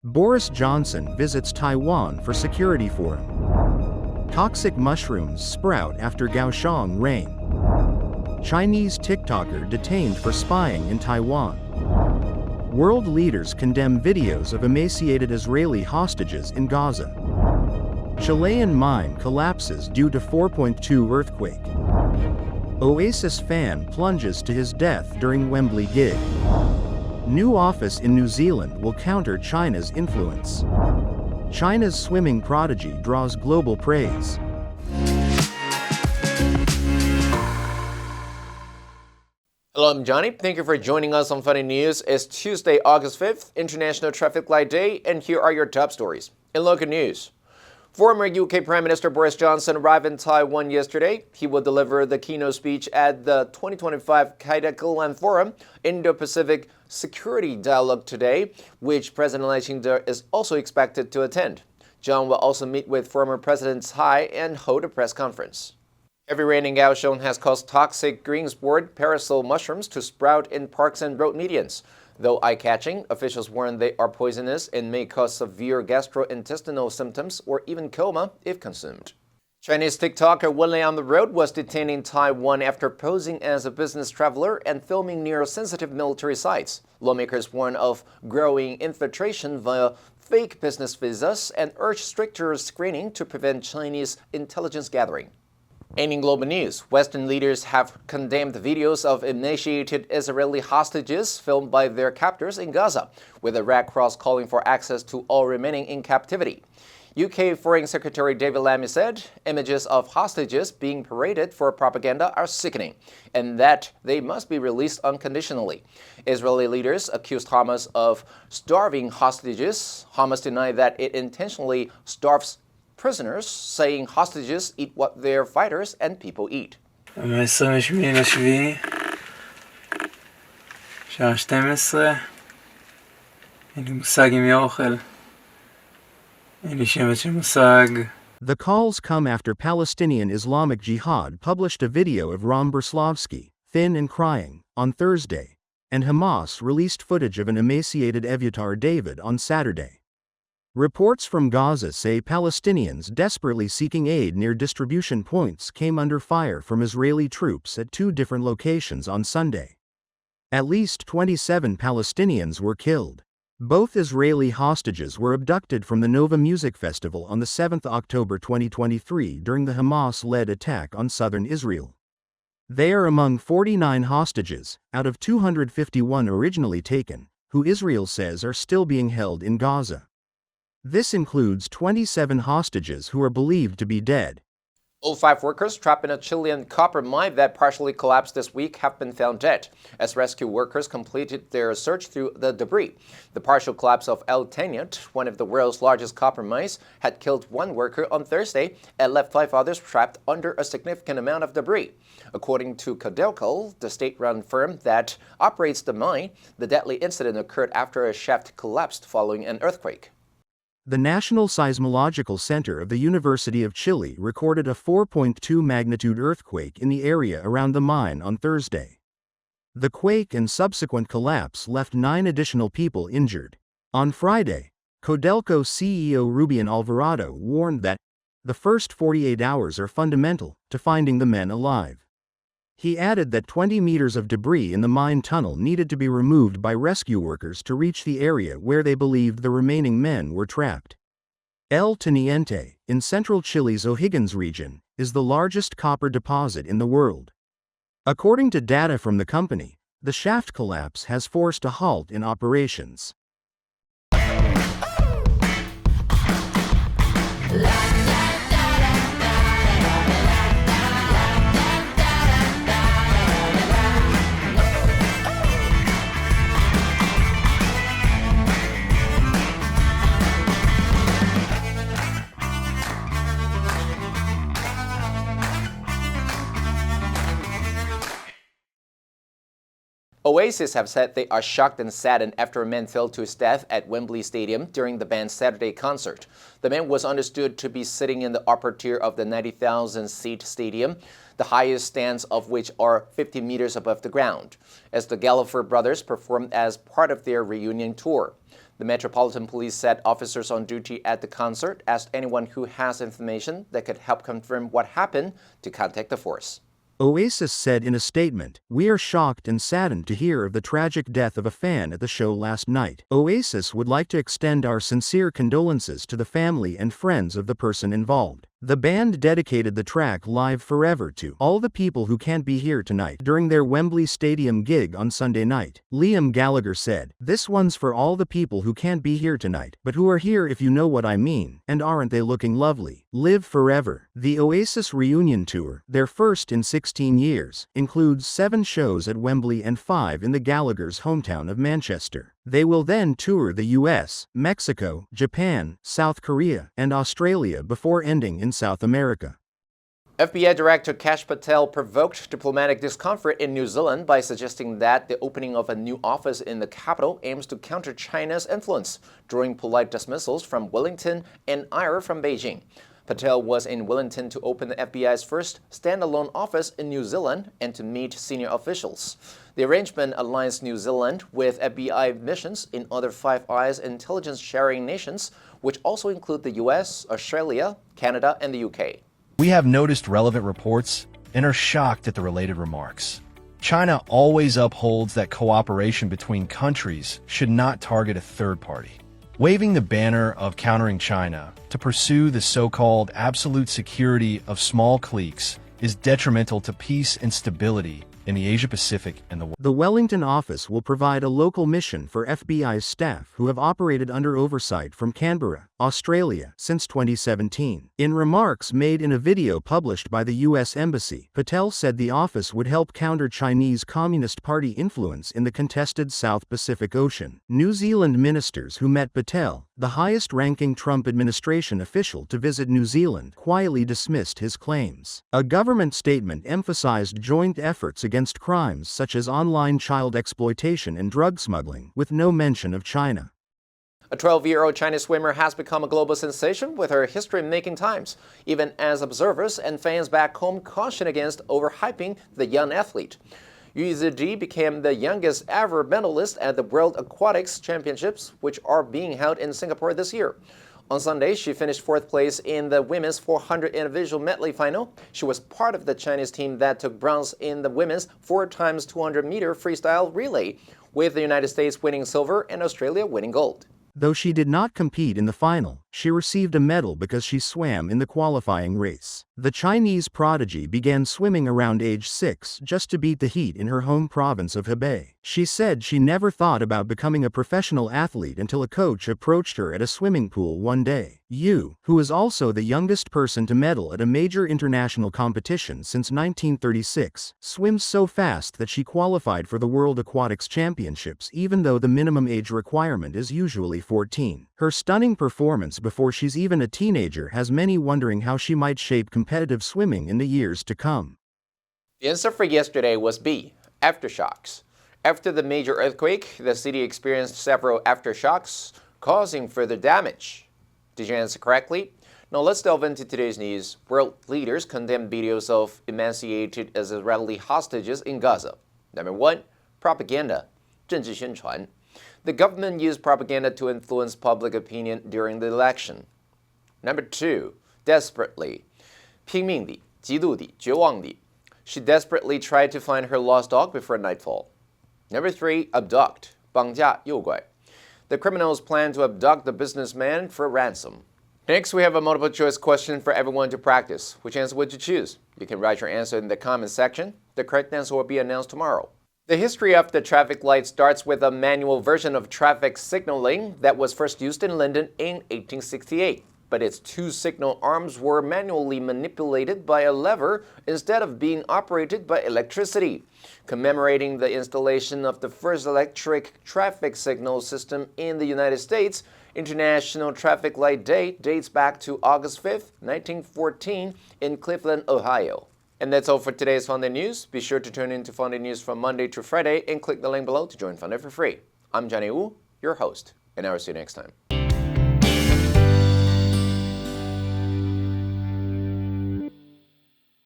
Boris Johnson visits Taiwan for security forum. Toxic mushrooms sprout after Kaohsiung rain. Chinese TikToker detained for spying in Taiwan. World leaders condemn videos of emaciated Israeli hostages in Gaza. Chilean mine collapses due to 4.2 earthquake. Oasis fan plunges to his death during Wembley gig. New office in New Zealand will counter China's influence. China's swimming prodigy draws global praise. Hello, I'm Johnny. Thank you for joining us on Funny News. It's Tuesday, August 5th, International Traffic Light Day, and here are your top stories. In local news, former UK Prime Minister Boris Johnson arrived in Taiwan yesterday. He will deliver the keynote speech at the 2025 Kaohsiung Forum, Indo-Pacific Security Dialogue today, which President Lee is also expected to attend. John will also meet with former President Tsai and hold a press conference. Heavy rain in Kaohsiung has caused toxic greensport parasol mushrooms to sprout in parks and road medians. Though eye-catching, officials warn they are poisonous and may cause severe gastrointestinal symptoms or even coma if consumed. Chinese TikToker Wembley on the road was detained in Taiwan after posing as a business traveler and filming near sensitive military sites. Lawmakers warn of growing infiltration via fake business visas and urge stricter screening to prevent Chinese intelligence gathering. And in global news, Western leaders have condemned videos of emaciated Israeli hostages filmed by their captors in Gaza, with the Red Cross calling for access to all remaining in captivity. UK Foreign Secretary David Lammy said images of hostages being paraded for propaganda are sickening and that they must be released unconditionally. Israeli leaders accused Hamas of starving hostages. Hamas denied that it intentionally starves prisoners, saying hostages eat what their fighters and people eat. ה-27 שעה 12 אין לי מושג אם יהיה אוכל. אין לי שמץ של מושג. The calls come after Palestinian Islamic Jihad published a video of Rom Berslavsky, thin and crying, on Thursday, and Hamas released footage of an emaciated Eviatar David on Saturday. Reports from Gaza say Palestinians desperately seeking aid near distribution points came under fire from Israeli troops at two different locations on Sunday. At least 27 Palestinians were killed. Both Israeli hostages were abducted from the Nova Music Festival on the 7th October 2023 during the Hamas-led attack on southern Israel. They are among 49 hostages, out of 251 originally taken, who Israel says are still being held in Gaza. This includes 27 hostages who are believed to be dead. All 5 workers trapped in a Chilean copper mine that partially collapsed this week have been found dead, as rescue workers completed their search through the debris. The partial collapse of El Teniente, one of the world's largest copper mines, had killed 1 worker on Thursday and left 5 others trapped under a significant amount of debris. According to Codelco, the state-run firm that operates the mine, the deadly incident occurred after a shaft collapsed following an earthquake. The National Seismological Center of the University of Chile recorded a 4.2 magnitude earthquake in the area around the mine on Thursday. The quake and subsequent collapse left 9 additional people injured. On Friday, Codelco CEO Rubian Alvarado warned that the first 48 hours are fundamental to finding the men alive. He added that 20 meters of debris in the mine tunnel needed to be removed by rescue workers to reach the area where they believed the remaining men were trapped. El Teniente, in central Chile's O'Higgins region, is the largest copper deposit in the world. According to data from the company, the shaft collapse has forced a halt in operations. Oasis have said they are shocked and saddened after a man fell to his death at Wembley Stadium during the band's Saturday concert. The man was understood to be sitting in the upper tier of the 90,000-seat stadium, the highest stands of which are 50 meters above the ground, as the Gallagher brothers performed as part of their reunion tour. The Metropolitan Police said officers on duty at the concert asked anyone who has information that could help confirm what happened to contact the force. Oasis said in a statement, "We are shocked and saddened to hear of the tragic death of a fan at the show last night. Oasis would like to extend our sincere condolences to the family and friends of the person involved." The band dedicated the track Live Forever to all the people who can't be here tonight during their Wembley Stadium gig on Sunday night. Liam Gallagher said, "This one's for all the people who can't be here tonight, but who are here if you know what I mean, and aren't they looking lovely? Live Forever." The Oasis reunion tour, their first in 16 years, includes 7 shows at Wembley and 5 in the Gallaghers' hometown of Manchester. They will then tour the US, Mexico, Japan, South Korea, and Australia before ending in South America. FBI Director Kash Patel provoked diplomatic discomfort in New Zealand by suggesting that the opening of a new office in the capital aims to counter China's influence, drawing polite dismissals from Wellington and ire from Beijing. Patel was in Wellington to open the FBI's first standalone office in New Zealand and to meet senior officials. The arrangement aligns New Zealand with FBI missions in other Five Eyes intelligence-sharing nations, which also include the US, Australia, Canada, and the UK. We have noticed relevant reports and are shocked at the related remarks. China always upholds that cooperation between countries should not target a third party. Waving the banner of countering China to pursue the so-called absolute security of small cliques is detrimental to peace and stability in the Asia-Pacific and the world. The Wellington office will provide a local mission for FBI's staff who have operated under oversight from Canberra, Australia, since 2017. In remarks made in a video published by the U.S. Embassy, Patel said the office would help counter Chinese Communist Party influence in the contested South Pacific Ocean. New Zealand ministers who met Patel, the highest-ranking Trump administration official to visit New Zealand, quietly dismissed his claims. A government statement emphasized joint efforts against crimes such as online child exploitation and drug smuggling, with no mention of China. A 12-year-old Chinese swimmer has become a global sensation with her history-making times, even as observers and fans back home caution against overhyping the young athlete. Yu Ziji became the youngest ever medalist at the World Aquatics Championships, which are being held in Singapore this year. On Sunday, she finished 4th place in the women's 400 individual medley final. She was part of the Chinese team that took bronze in the women's 4x200-meter freestyle relay, with the United States winning silver and Australia winning gold. Though she did not compete in the final, she received a medal because she swam in the qualifying race. The Chinese prodigy began swimming around age 6 just to beat the heat in her home province of Hebei. She said she never thought about becoming a professional athlete until a coach approached her at a swimming pool one day. Yu, who is also the youngest person to medal at a major international competition since 1936, swims so fast that she qualified for the World Aquatics Championships even though the minimum age requirement is usually 14. Her stunning performance before she's even a teenager has many wondering how she might shape competitive swimming in the years to come. The answer for yesterday was B, aftershocks. After the major earthquake, the city experienced several aftershocks, causing further damage. Did you answer correctly? Now let's delve into today's news. World leaders condemn videos of emaciated Israeli hostages in Gaza. Number 1, propaganda, 政治宣传. The government used propaganda to influence public opinion during the election. Number 2, desperately, 拼命地,极度地,绝望地. She desperately tried to find her lost dog before nightfall. Number 3, abduct, 绑架诱拐. The criminals plan to abduct the businessman for ransom. Next, we have a multiple choice question for everyone to practice. Which answer would you choose? You can write your answer in the comment section. The correct answer will be announced tomorrow. The history of the traffic light starts with a manual version of traffic signaling that was first used in London in 1868. But its 2 signal arms were manually manipulated by a lever instead of being operated by electricity. Commemorating the installation of the first electric traffic signal system in the United States, International Traffic Light Day dates back to August 5th, 1914 in Cleveland, Ohio. And that's all for today's FUNDAY News. Be sure to tune in to FUNDAY News from Monday to Friday and click the link below to join FUNDAY for free. I'm Johnny Wu, your host, and I will see you next time.